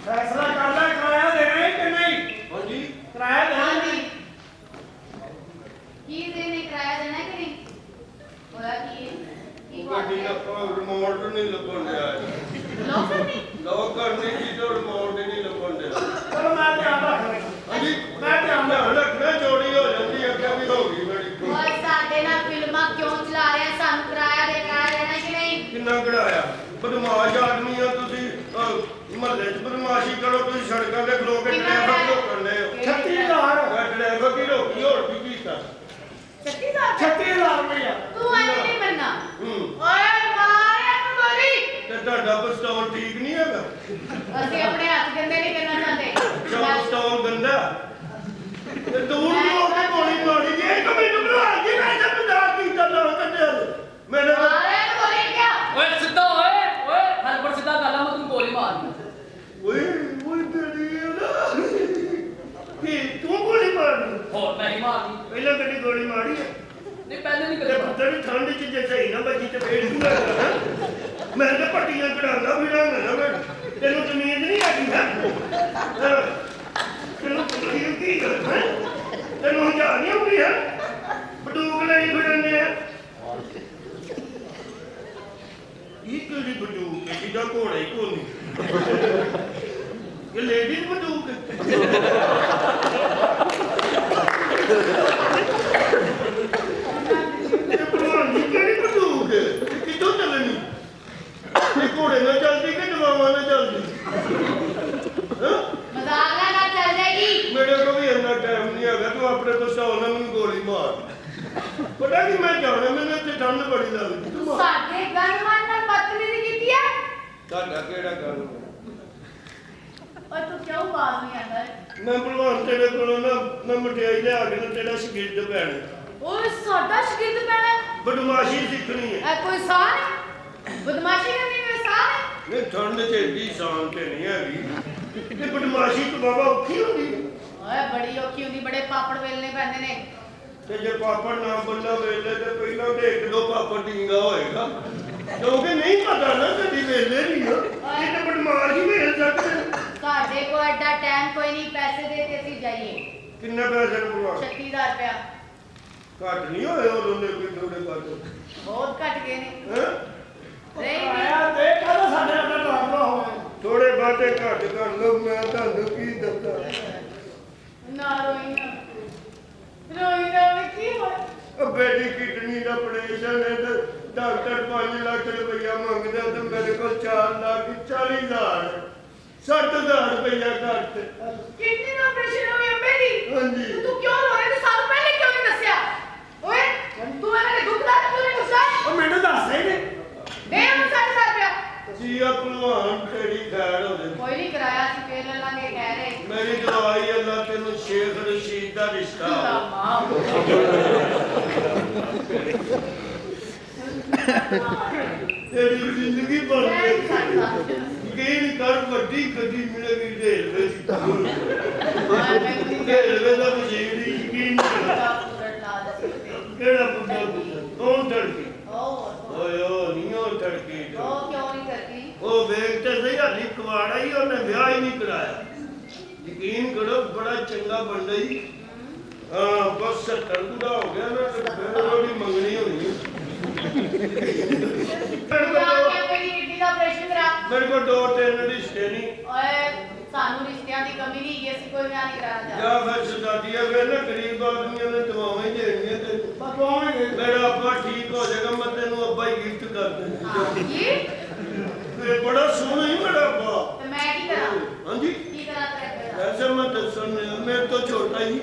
फैसला कर ले, किराया देना है कि नहीं? किराया ਕਰੋ ਤੁਸੀਂ ਸੜਕਾਂ ਤੇ ਖਲੋ ਕੇ ਟ੍ਰੈਫਿਕ ਰੋਕਣੇ ਹੋ 36000 ਟ੍ਰੈਫਿਕ ਹੀ ਰੋਕੀ ਹੋਰ ਕੀ ਕੀਤਾ 36000 ਰੁਪਇਆ ਤੂੰ ਐ ਨਹੀਂ ਮੰਨਣਾ ਹੂੰ ਓਏ ਮਾਰਿਆ ਤੂੰ ਗੋਲੀ ਤੇ ਤੁਹਾਡਾ ਪਿਸਤੌਲ ਠੀਕ ਨਹੀਂ ਹੈਗਾ ਅਸੀਂ ਆਪਣੇ ਹੱਥ ਗੰਦੇ ਨਹੀਂ ਕਰਨਾ ਚਾਹੁੰਦੇ ਪਿਸਤੌਲ ਗੰਦਾ ਤੇ ਦੂਰ ਨੂੰ ਕੇ ਗੋਲੀ ਮਾਰੀ ਜੇ ਇੱਕ ਮੈਨੂੰ ਬੁਲਾ ਕੇ ਮੈਂ ਤਾਂ ਮਜ਼ਾਕ ਕੀਤਾ ਨਾ ਕੱਢਿਆ ਮੇਰੇ ਮਾਰਿਆ ਤੂੰ ਗੋਲੀ ਕਿਆ ਓਏ ਸਿੱਧਾ ਓਏ ਹਲਪੜ ਸਿੱਧਾ ਕਰ ਲਾ ਮੈਂ ਤੈਨੂੰ ਗੋਲੀ ਮਾਰਨੀ ਓਏ ਓਏ ਤੇਰੀ ਨਾ ਕੀ ਤੂੰ ਗੋਲੀ ਮਾਰਨੀ ਹੋਰ ਮੈਂ ਹੀ ਮਾਰਨੀ ਪਹਿਲਾਂ ਕਦੀ ਗੋਲੀ ਮਾਰੀ ਹੈ ਨਹੀਂ ਪਹਿਲੇ ਨਹੀਂ ਤੇ ਕਦੇ ਪੁੱਤਰ ਵੀ ਠੰਡ ਚ ਜੇ ਸਹੀ ਨਾ ਬੱਜੀ ਤੇ ਫੇਰ ਕੀ ਹੋਇਆ ਮੈਂ ਤਾਂ ਪੱਟੀਆਂ ਕਢਾਉਂਦਾ ਫਿਰਾਂਗਾ ਨਾ ਮੈਂ ਤੈਨੂੰ ਜ਼ਮੀਨ ਨਹੀਂ ਆਦੀ ਹੈ ਤੈਨੂੰ ਕੀ ਹੈ ਤੈਨੂੰ ਹਜ਼ਾਰ ਨਹੀਂ ਆਉਂਦੀ ਹੈ ਬੰਦੂਕ ਲਈ ਫਿਰਨੇ ਆ ਇਹ ਕਿਹੜੀ ਬੰਦੂਕ ਹੈ ਜਿਹਦਾ ਘੋੜਾ ਹੀ ਕੋਨੀ ਇਹ ਲੇਡੀਜ਼ ਬੰਦੂਕ ਕਿਹੜੀ ਬੰਦੂਕ ਕਿੱਥੋਂ ਚੱਲਣੀ ਇਹ ਘੋੜੇ ਨਾਲ ਚੱਲਦੀ ਕਿ ਦਵਾਵਾਂ ਨਾਲ ਚੱਲਦੀ ਮਜ਼ਾਕ ਨਾ ਚੱਲ ਜਾਏਗੀ ਮੇਰੇ ਕੋਲ ਵੀ ਇੰਨਾ ਟਾਈਮ ਨਹੀਂ ਹੈਗਾ ਤੂੰ ਆਪਣੇ ਪਿਸਤੌਲ ਨਾਲ ਮੈਨੂੰ ਗੋਲੀ ਮਾਰ ਪਤਾ ਕੀ ਮੈਂ ਜਾਣਾ ਮੈਨੂੰ ਇੱਥੇ ਠੰਡ ਬੜੀ ਲੱਗਦੀ ਤੂੰ ਮਾਰ ਸਾਡੇ ਗਨਮਾਨ ਨਾਲ ਬਦਤਮੀਜ਼ੀ ਕੀਤੀ ਹੈ ਤੁਹਾਡਾ ਕਿਹੜਾ ਗੱਲ ਓਏ ਤੂੰ ਕਿਉਂ ਬਾਤ ਨਹੀਂ ਆਂਦਾ ਮੈਂ ਭਲਵਾਨ ਤੇਰੇ ਕੋਲੋਂ ਨਾ ਮੈਂ ਮਠਿਆਈ ਲਿਆ ਕੇ ਨਾ ਤੇਰਾ ਸ਼ਗਿਰਦ ਪੈਣਾ ਓਏ ਸਾਡਾ ਸ਼ਗਿਰਦ ਪੈਣਾ ਬਦਮਾਸ਼ੀ ਸਿੱਖਣੀ ਹੈ ਐ ਕੋਈ ਸਾਨ ਬਦਮਾਸ਼ੀ ਕਰਨੀ ਕੋਈ ਸਾਨ ਨਹੀਂ ਠੰਡ ਚ ਏਡੀ ਸ਼ਾਨ ਤੇ ਨਹੀਂ ਹੈਗੀ ਤੇ ਬਦਮਾਸ਼ੀ ਤੋਂ ਬਾਬਾ ਔਖੀ ਹੁੰਦੀ ਹੈ ਓਏ ਬੜੀ ਔਖੀ ਹੁੰਦੀ ਬੜੇ ਪਾਪੜ ਵੇਲਣੇ ਪੈਂਦੇ ਨੇ ਤੇ ਜੇ ਪਾਪੜ ਨਾ ਬੰਦਾ ਵੇਲੇ ਤੇ ਪਹਿਲਾਂ ਤੇ ਇੱਕ ਦੋ ਪਾਪੜ ਢੀਂਗਾ ਹੋਏਗਾ ਕਿਉਂਕਿ ਨਹੀਂ ਪਤਾ ਨਾ ਕਦੀ ਵੇਲੇ ਨਹੀਂ ਹੋ ਇਹ ਤਾਂ ਬਦਮਾਸ਼ ਹੀ ਵੇਲ ਸਕਦੇ ਸਾਡੇ ਕੋਲ ਐਡਾ ਟਾਈਮ ਕੋਈ ਨਹੀਂ ਪੈਸੇ ਦੇ ਤੇ ਅਸੀਂ ਜਾਈਏ ਕਿੰਨੇ ਪੈਸੇ ਨੂੰ ਬੁਲਾ 36000 ਰੁਪਇਆ ਘੱਟ ਨਹੀਂ ਹੋਏ ਉਹਨਾਂ ਦੇ ਕੋਈ ਥੋੜੇ ਪਾਸੇ ਬਹੁਤ ਘਟ ਗਏ ਨੇ ਹੈ ਨਹੀਂ ਆਇਆ ਤੇ ਕਹਿੰਦਾ ਸਾਡੇ ਨਾਲ ਡਰਾਮਾ ਹੋਇਆ ਥੋੜੇ ਬਾਤੇ ਘੱਟ ਕਰ ਲਓ ਮੈਂ ਤੁਹਾਨੂੰ ਕੀ ਦੱਸਾਂ ਨਾ ਰੋਈ ਨਾ ਰੋਈ ਨਾ ਵੀ ਕੀ ਹੋਇਆ ਉਹ ਬੇਟੀ ਕਿਡਨੀ ਦਾ ਆਪਰੇਸ਼ਨ ਹੈ ਤੇ ਡਾਕਟਰ 5 ਲੱਖ ਰੁਪਇਆ ਮੰਗਦਾ ਤੇ ਮੇਰੇ ਕੋਲ 4 ਲੱਖ 40,000 60,000 ਰੁਪਇਆ ਘੱਟ ਕਿੰਨੀ ਦਾ ਆਪਰੇਸ਼ਨ ਹੋ ਗਿਆ ਮੇਰੀ ਹਾਂਜੀ ਤੂੰ ਕਿਉਂ ਰੋ ਰਿਹਾ ਤੂੰ ਸਾਨੂੰ ਪਹਿਲੇ ਕਿਉਂ ਨਹੀਂ ਦੱਸਿਆ ਓਏ ਤੂੰ ਇਹਨਾਂ ਦੇ ਦੁੱਖਦਾ ਤੂੰ ਨਹੀਂ ਦੱਸਿਆ ਉਹ ਮੈਨੂੰ ਦੱਸ ਹੀ ਨਹੀਂ ਦੇ ਹੁਣ 60,000 ਰੁਪਇਆ ਜੀ ਆ ਭਲਵਾਨ ਤੇਰੀ ਖੈਰ ਹੋਵੇ ਕੋਈ ਨਹੀਂ ਕਰਾਇਆ ਸੀ ਫੇਰ ਲੈ ਲਾਂਗੇ ਕਹਿ ਰਹੇ ਮੇਰੀ ਦਵਾਈ ਅੱਲਾ ਤੈਨੂੰ ਸ਼ੇਖ ਰਸ਼ੀਦ ਦਾ ਰਿਸ਼ਤਾ ਤੇਰੀ ਜ਼ਿੰਦਗੀ ਬਣ ਗਈ ਯਕੀਨ ਕਰ ਵੱਡੀ ਗੱਡੀ ਮਿਲੇਗੀ ਰੇਲਵੇ ਦੀ ਰੇਲਵੇ ਦਾ ਮਸ਼ੀਨ ਦੀ ਯਕੀਨ ਕਿਹੜਾ ਬੁੱਢਾ ਕੌਣ ਧੜਕੀ ਓਏ ਓ ਨਹੀਂ ਉਹ ਧੜਕੀ ਉਹ ਕਿਉਂ ਨਹੀਂ ਕਰਦੀ ਉਹ ਵੇਖ ਤੇ ਸਹੀ ਹਾਲੀ ਕੁਵਾੜਾ ਹੀ ਉਹਨੇ ਵਿਆਹ ਹੀ ਨਹੀਂ ਕਰਾਇਆ ਯਕੀਨ ਕਰੋ ਬੜਾ ਚੰਗਾ ਬੰਦਾ ਹੀ ਹਾਂ ਬਸ 70 ਪੂਰਾ ਹੋ ਗਿਆ ਨਾ ਤੇ ਫਿਰ ਉਹਦੀ ਮੰਗਣੀ ਹੋਣੀ ਮੇਰੇ ਕੋਲ 2-3 ਰਿਸ਼ਤੇ ਨਹੀਂ ਸਾਨੂੰ ਰਿਸ਼ਤਿਆਂ ਦੀ ਕਮੀ ਨਹੀਂ ਹੈਗੀ ਅਸੀਂ ਕੋਈ ਵਿਆਹ ਨਹੀਂ ਕਰਾਉਣਾ ਜਾਂ ਫਿਰ ਸਦਾਦੀਆਂ ਫਿਰ ਨਾ ਗਰੀਬ ਆਦਮੀਆਂ ਨੇ ਦਵਾਵਾਂ ਹੀ ਦੇਣੀਆਂ ਤੇ ਪਕਵਾਉਣਗੇ ਮੇਰਾ ਅੱਬਾ ਠੀਕ ਹੋ ਜਾਏਗਾ ਮੈਂ ਤੈਨੂੰ ਅੱਬਾ ਹੀ ਗਿਫਟ ਕਰ ਦੇਣਾ ਚਾਹੀਦਾ ਬੜਾ ਸੋਹਣਾ ਹੀ ਮੇਰਾ ਅੱਬਾ ਤੇ ਮੈਂ ਕੀ ਕਰਾਂ ਹਾਂਜੀ ਕੀ ਕਰਾਂ ਤੇਰੇ ਐਸੇ ਮੈਂ ਦੱਸਣ ਮੇਰੇ ਤੋਂ ਛੋਟਾ ਹੀ